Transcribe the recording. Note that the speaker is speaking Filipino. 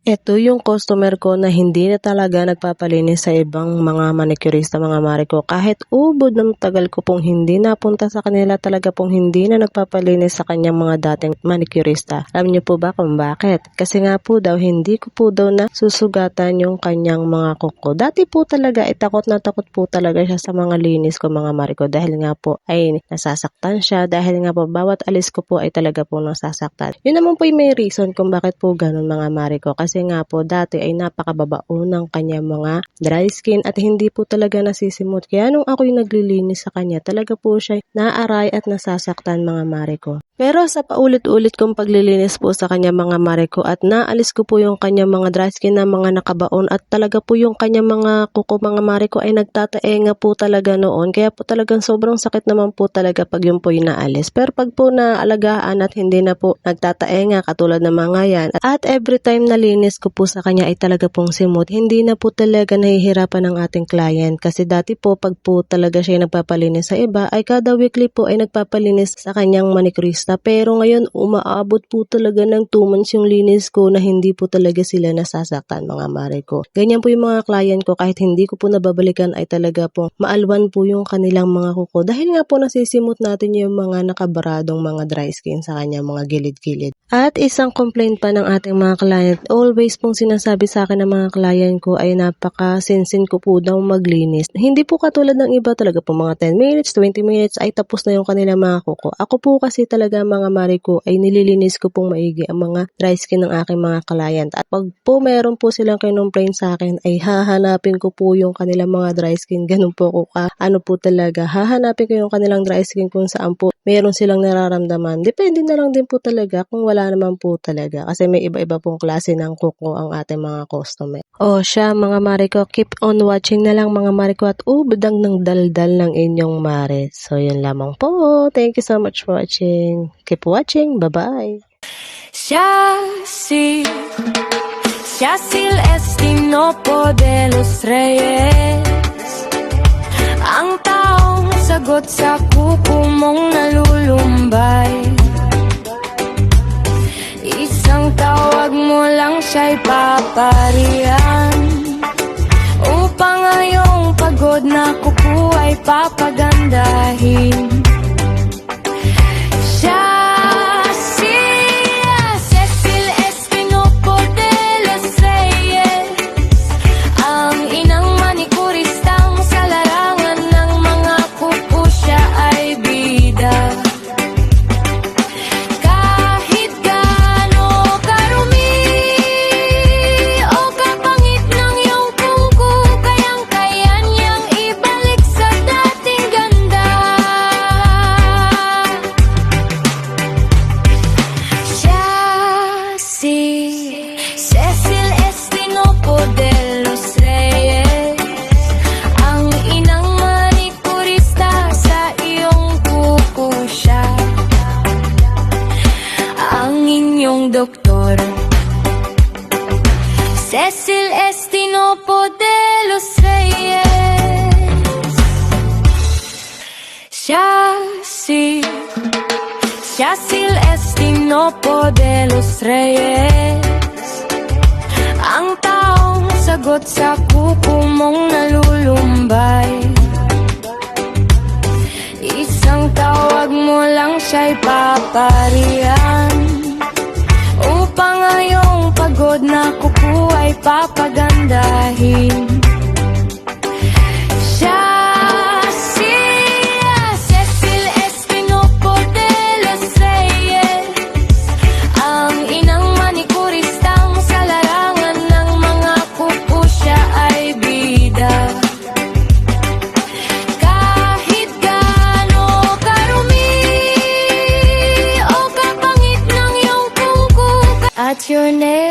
Ito yung customer ko na hindi na talaga nagpapalinis sa ibang mga manicurista, mga mare ko. Kahit ubod ng tagal ko pong hindi napunta sa kanila, talaga pong hindi na nagpapalinis sa kanyang mga dating manicurista. Alam niyo po ba kung bakit? Kasi nga po daw, hindi ko po daw na susugatan yung kanyang mga kuko. Dati po talaga, takot na takot po talaga siya sa mga linis ko, mga mare ko. Dahil nga po ay nasasaktan siya. Dahil nga po, bawat alis ko po ay talaga po nasasaktan. Yun naman po yung may reason kung bakit po ganun, mga mare ko. Kasi nga po dati ay napakababaon ng kanya mga dry skin at hindi po talaga nasisimot. Kaya nung ako yung naglilinis sa kanya, talaga po siya naaray at nasasaktan, mga mare ko. Pero sa paulit-ulit kong paglilinis po sa kanya, mga mare ko, at naalis ko po yung kanya mga dry skin na mga nakabaon at talaga po yung kanya mga kuko, mga mare ko, ay nagtataenga po talaga noon. Kaya po talagang sobrang sakit naman po talaga pag yun po yung naalis. Pero pag po naalagaan at hindi na po nagtataenga katulad ng mga yan, at every time nalinis ko po sa kanya ay talaga pong simot, hindi na po talaga nahihirapan ng ating client. Kasi dati po pag po talaga siya nagpapalinis sa iba ay kada weekly po ay nagpapalinis sa kanyang manicurista. Pero ngayon umaabot po talaga ng 2 months yung linis ko na hindi po talaga sila nasasaktan, mga mare ko. Ganyan po yung mga client ko, kahit hindi ko po nababalikan ay talaga po maalwan po yung kanilang mga kuko. Dahil nga po nasisimot natin yung mga nakabaradong mga dry skin sa kanya mga gilid-gilid. At isang complaint pa ng ating mga client, always pong sinasabi sa akin ng mga client ko ay napaka-sinsin ko po daw maglinis. Hindi po katulad ng iba, talaga po mga 10 minutes, 20 minutes ay tapos na yung kanilang mga kuko. Ako po kasi talaga, mga mare ko, ay nililinis ko pong maigi ang mga dry skin ng aking mga client. At pag po meron po silang kinumplain sa akin ay hahanapin ko po yung kanilang mga dry skin. Ganun po ko ano po talaga. Hahanapin ko yung kanilang dry skin kung saan po meron silang nararamdaman. Depende na lang din po talaga kung wala naman po talaga. Kasi may iba-iba pong klase ng kuko ang ating mga customer. O siya, mga mare ko, keep on watching na lang, mga mare ko, at ubdang ng daldal ng inyong mare. So yun lamang po. Thank you so much for watching. Keep watching. Bye-bye. Siasil Estinopo de los Reyes, ang taong sagot sa kuko mong nalulumbay. Isang tawag mo lang siya'y paparihan, upang ngayong pagod na kuko ay papagandahin. Cecil Estinopo de los Reyes, ang inang manicurista, sa iyong kuko siya ang inyong doktor. Cecil Estinopo de los Reyes, Cecil Estinopo de los Reyes, ang taong sagot sa kuko mong nalulumbay. Isang tawag mo lang siya'y paparihan, upang ngayong pagod na kuko ay papagandahin. Your name